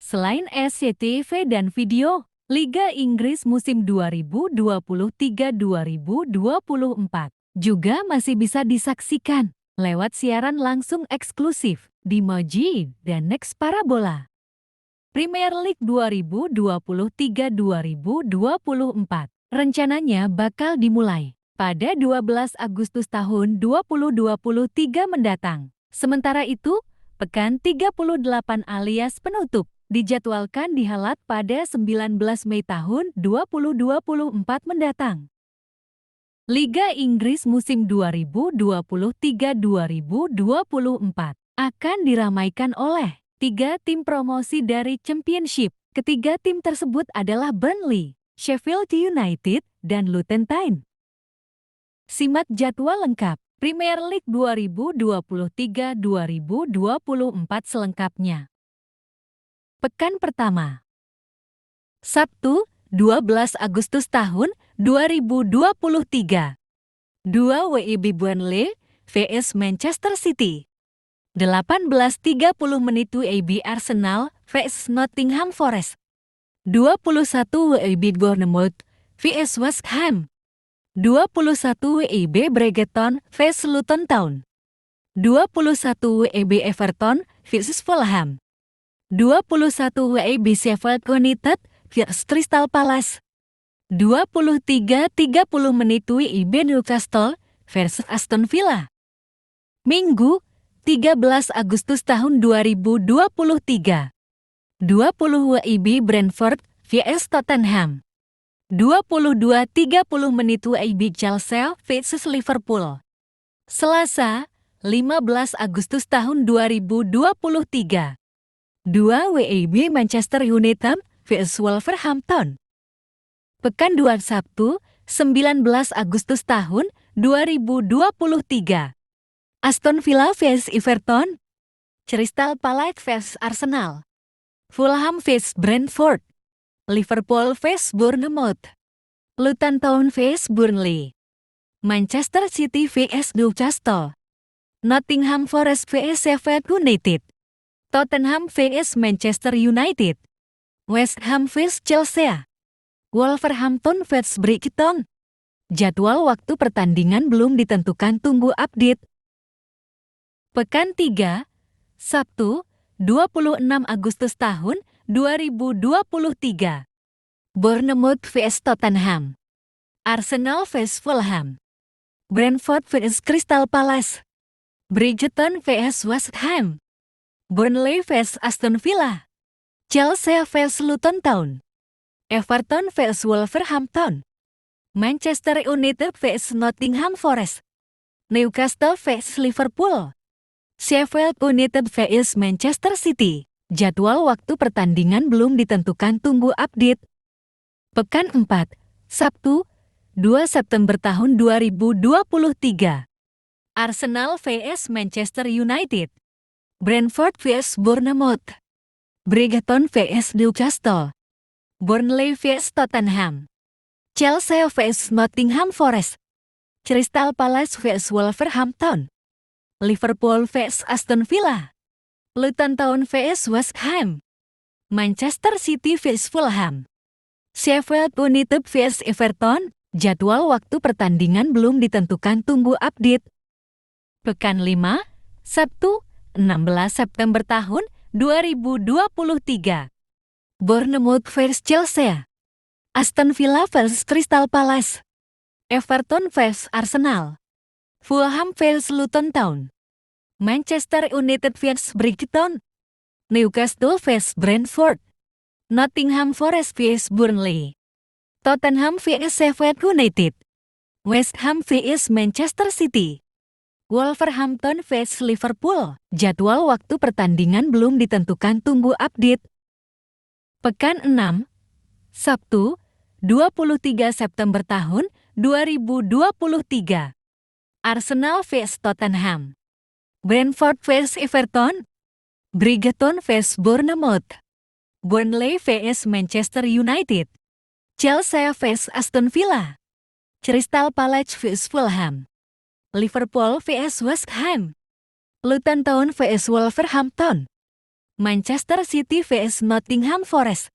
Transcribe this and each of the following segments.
Selain SCTV dan video, Liga Inggris musim 2023-2024 juga masih bisa disaksikan lewat siaran langsung eksklusif di Muji dan Next Parabola. Premier League 2023-2024 rencananya bakal dimulai pada 12 Agustus tahun 2023 mendatang. Sementara itu, Pekan 38 alias penutup dijadwalkan dihelat pada 19 Mei tahun 2024 mendatang. Liga Inggris musim 2023-2024 akan diramaikan oleh 3 tim promosi dari Championship. Ketiga tim tersebut adalah Burnley, Sheffield United, dan Luton Town. Simak jadwal lengkap Premier League 2023-2024 selengkapnya. Pekan pertama, Sabtu, 12 Agustus tahun 2023. 2 WIB Burnley vs Manchester City. 18.30 menit WIB Arsenal vs Nottingham Forest. 21 WIB Bournemouth vs West Ham. 21 WIB Brighton vs Luton Town. 21 WIB Everton vs Fulham. 21 WIB Sheffield United vs Crystal Palace. 23.30 menit WIB Newcastle vs Aston Villa. Minggu, 13 Agustus tahun 2023. 20 WIB Brentford vs Tottenham. 22.30 menit WIB Chelsea vs Liverpool. Selasa, 15 Agustus tahun 2023. 2 WIB Manchester United vs Wolverhampton. Pekan 2 Sabtu, 19 Agustus tahun 2023. Aston Villa vs Everton. Crystal Palace vs Arsenal. Fulham vs Brentford. Liverpool vs Bournemouth. Luton Town vs Burnley. Manchester City vs Newcastle. Nottingham Forest vs Sheffield United. Tottenham vs Manchester United. West Ham vs Chelsea. Wolverhampton vs Brighton. Jadwal waktu pertandingan belum ditentukan, tunggu update. Pekan 3, Sabtu, 26 Agustus tahun 2023. Bournemouth vs Tottenham. Arsenal vs Fulham. Brentford vs Crystal Palace. Brighton vs West Ham. Burnley vs Aston Villa. Chelsea vs Luton Town. Everton vs Wolverhampton. Manchester United vs Nottingham Forest. Newcastle vs Liverpool. Sheffield United vs Manchester City. Jadwal waktu pertandingan belum ditentukan, tunggu update. Pekan 4, Sabtu, 2 September tahun 2023. Arsenal vs Manchester United. Brentford vs Bournemouth. Brighton vs Newcastle. Burnley vs Tottenham. Chelsea vs Nottingham Forest. Crystal Palace vs Wolverhampton. Liverpool vs Aston Villa. Luton Town vs West Ham. Manchester City vs Fulham. Sheffield United vs Everton. Jadwal waktu pertandingan belum ditentukan, tunggu update. Pekan 5, Sabtu, 16 September tahun 2023. Bournemouth vs Chelsea. Aston Villa vs Crystal Palace. Everton vs Arsenal. Fulham vs Luton Town. Manchester United vs Brighton. Newcastle vs Brentford. Nottingham Forest vs Burnley. Tottenham vs Sheffield United. West Ham vs Manchester City. Wolverhampton vs Liverpool. Jadwal waktu pertandingan belum ditentukan, tunggu update. Pekan 6, Sabtu, 23 September tahun 2023. Arsenal vs Tottenham. Brentford vs Everton. Brighton vs Bournemouth. Burnley vs Manchester United. Chelsea vs Aston Villa. Crystal Palace vs Fulham. Liverpool vs West Ham. Luton Town vs Wolverhampton. Manchester City vs Nottingham Forest.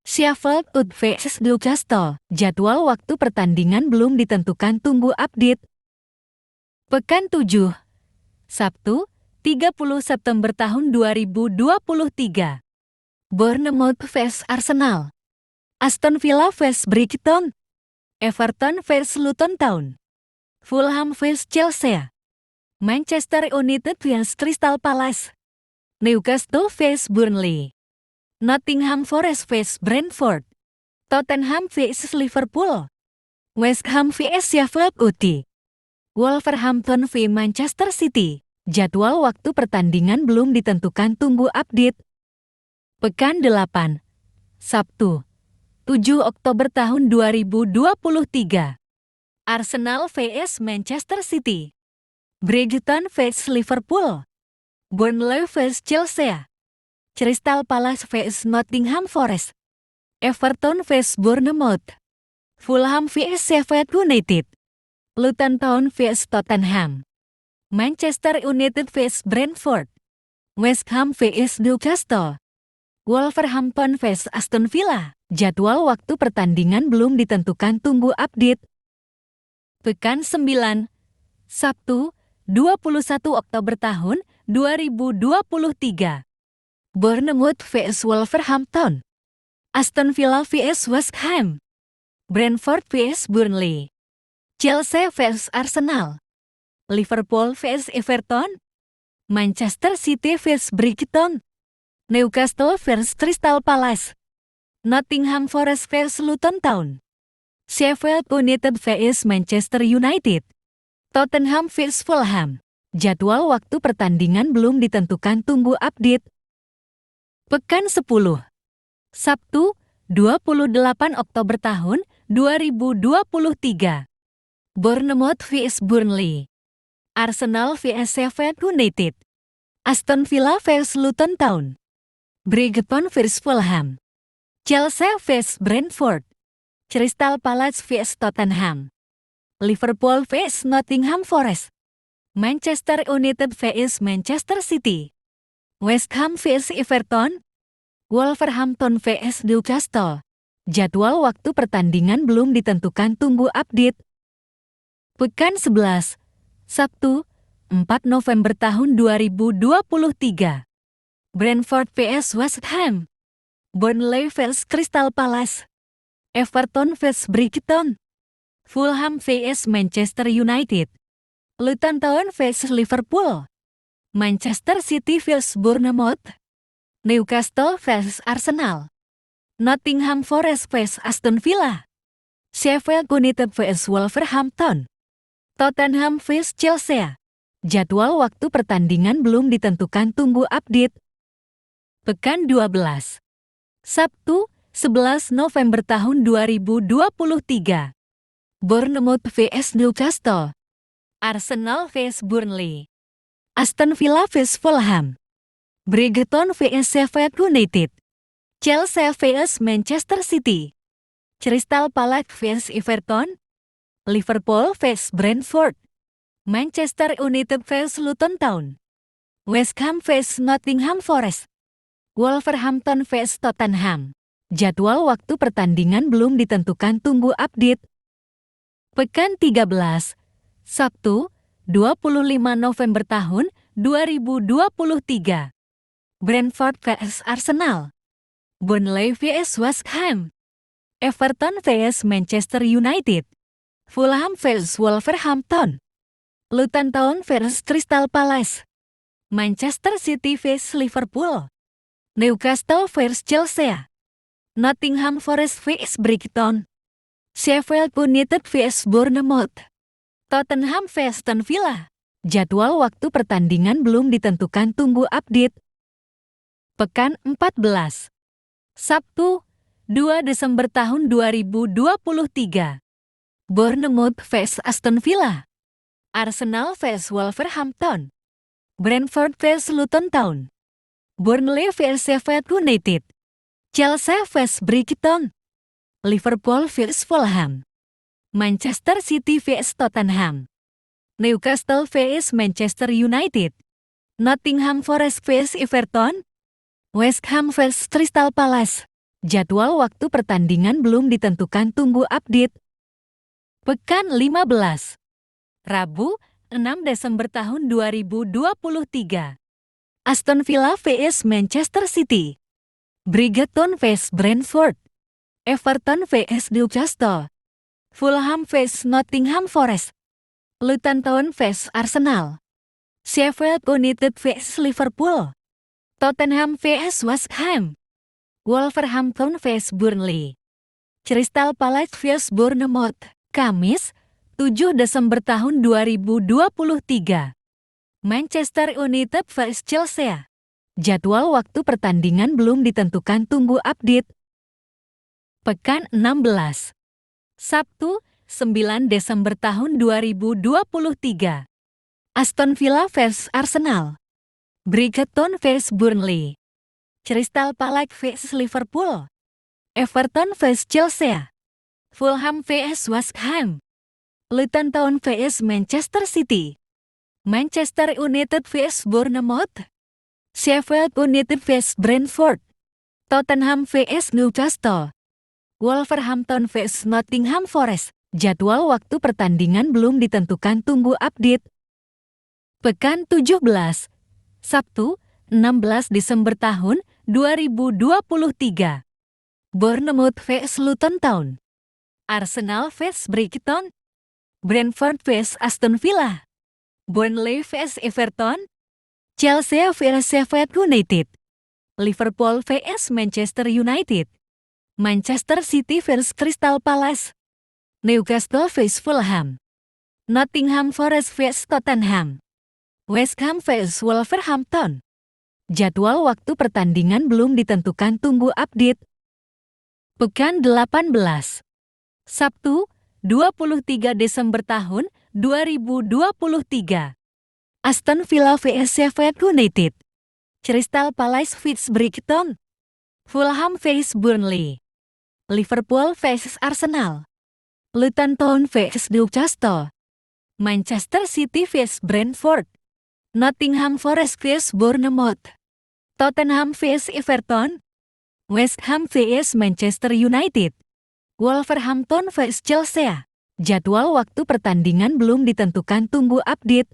Sheffield United vs Newcastle. Jadwal waktu pertandingan belum ditentukan, tunggu update. Pekan 7. Sabtu, 30 September tahun 2023. Bournemouth vs Arsenal. Aston Villa vs Brighton. Everton vs Luton Town. Fulham vs Chelsea. Manchester United vs Crystal Palace. Newcastle vs Burnley. Nottingham Forest vs Brentford. Tottenham vs Liverpool. West Ham vs Sheffield United. Wolverhampton v Manchester City. Jadwal waktu pertandingan belum ditentukan, tunggu update. Pekan 8. Sabtu, 7 Oktober tahun 2023. Arsenal vs Manchester City. Brighton vs Liverpool. Burnley vs Chelsea. Crystal Palace vs Nottingham Forest. Everton vs Bournemouth. Fulham vs Sheffield United. Luton Town vs Tottenham. Manchester United vs Brentford. West Ham vs Newcastle. Wolverhampton vs Aston Villa. Jadwal waktu pertandingan belum ditentukan, tunggu update. Pekan 9. Sabtu, 21 Oktober tahun 2023. Bournemouth vs Wolverhampton. Aston Villa vs West Ham. Brentford vs Burnley. Chelsea vs Arsenal. Liverpool vs Everton. Manchester City vs Brighton. Newcastle vs Crystal Palace. Nottingham Forest vs Luton Town. Sheffield United vs Manchester United. Tottenham vs Fulham. Jadwal waktu pertandingan belum ditentukan, tunggu update. Pekan 10. Sabtu, 28 Oktober tahun 2023. Bournemouth vs Burnley. Arsenal vs Sheffield United. Aston Villa vs Luton Town. Brighton vs Fulham. Chelsea vs Brentford. Crystal Palace vs Tottenham. Liverpool vs Nottingham Forest. Manchester United vs Manchester City. West Ham vs Everton. Wolverhampton vs Newcastle. Jadwal waktu pertandingan belum ditentukan, tunggu update. Pekan 11. Sabtu, 4 November tahun 2023. Brentford vs West Ham. Burnley vs Crystal Palace. Everton vs Brighton. Fulham vs Manchester United. Luton Town vs Liverpool. Manchester City vs Bournemouth. Newcastle vs Arsenal. Nottingham Forest vs Aston Villa. Sheffield United vs Wolverhampton. Tottenham vs Chelsea. Jadwal waktu pertandingan belum ditentukan, tunggu update. Pekan 12. Sabtu, 11 November tahun 2023. Bournemouth vs Newcastle. Arsenal vs Burnley. Aston Villa vs Fulham. Brighton vs Sheffield United. Chelsea vs Manchester City. Crystal Palace vs Everton. Liverpool vs Brentford. Manchester United vs Luton Town. West Ham vs Nottingham Forest. Wolverhampton vs Tottenham. Jadwal waktu pertandingan belum ditentukan, tunggu update. Pekan 13. Sabtu, 25 November tahun 2023. Brentford vs Arsenal. Burnley vs West Ham. Everton vs Manchester United. Fulham vs Wolverhampton. Luton Town vs Crystal Palace. Manchester City vs Liverpool. Newcastle vs Chelsea. Nottingham Forest vs Brighton. Sheffield United vs Bournemouth. Tottenham vs Aston Villa. Jadwal waktu pertandingan belum ditentukan, tunggu update. Pekan 14. Sabtu, 2 Desember tahun 2023. Bournemouth vs Aston Villa. Arsenal vs Wolverhampton. Brentford vs Luton Town. Burnley vs Sheffield United. Chelsea vs Brighton. Liverpool vs Fulham. Manchester City vs Tottenham. Newcastle vs Manchester United. Nottingham Forest vs Everton. West Ham vs Crystal Palace. Jadwal waktu pertandingan belum ditentukan, tunggu update. Pekan 15. Rabu, 6 Desember tahun 2023. Aston Villa vs Manchester City. Brighton vs Brentford. Everton vs Newcastle. Fulham vs Nottingham Forest. Luton Town vs Arsenal. Sheffield United vs Liverpool. Tottenham vs West Ham. Wolverhampton vs Burnley. Crystal Palace vs Bournemouth. Kamis, 7 Desember tahun 2023. Manchester United vs Chelsea. Jadwal waktu pertandingan belum ditentukan, tunggu update. Pekan 16. Sabtu, 9 Desember tahun 2023. Aston Villa vs Arsenal. Brighton vs Burnley. Crystal Palace vs Liverpool. Everton vs Chelsea. Fulham vs West Ham. Luton Town vs Manchester City. Manchester United vs Bournemouth. Sheffield United vs Brentford. Tottenham vs Newcastle. Wolverhampton vs Nottingham Forest. Jadwal waktu pertandingan belum ditentukan, tunggu update. Pekan 17. Sabtu, 16 Desember tahun 2023. Bournemouth vs Luton Town. Arsenal vs Brighton. Brentford vs Aston Villa. Burnley vs Everton. Chelsea vs Sheffield United. Liverpool vs Manchester United. Manchester City vs Crystal Palace. Newcastle vs Fulham. Nottingham Forest vs Tottenham. West Ham vs Wolverhampton. Jadwal waktu pertandingan belum ditentukan, tunggu update. Pekan 18. Sabtu, 23 Desember tahun 2023. Aston Villa vs Sheffield United. Crystal Palace vs Brighton. Fulham vs Burnley. Liverpool vs Arsenal. Luton Town vs Newcastle. Manchester City vs Brentford. Nottingham Forest vs Bournemouth. Tottenham vs Everton. West Ham vs Manchester United. Wolverhampton vs Chelsea. Jadwal waktu pertandingan belum ditentukan, tunggu update.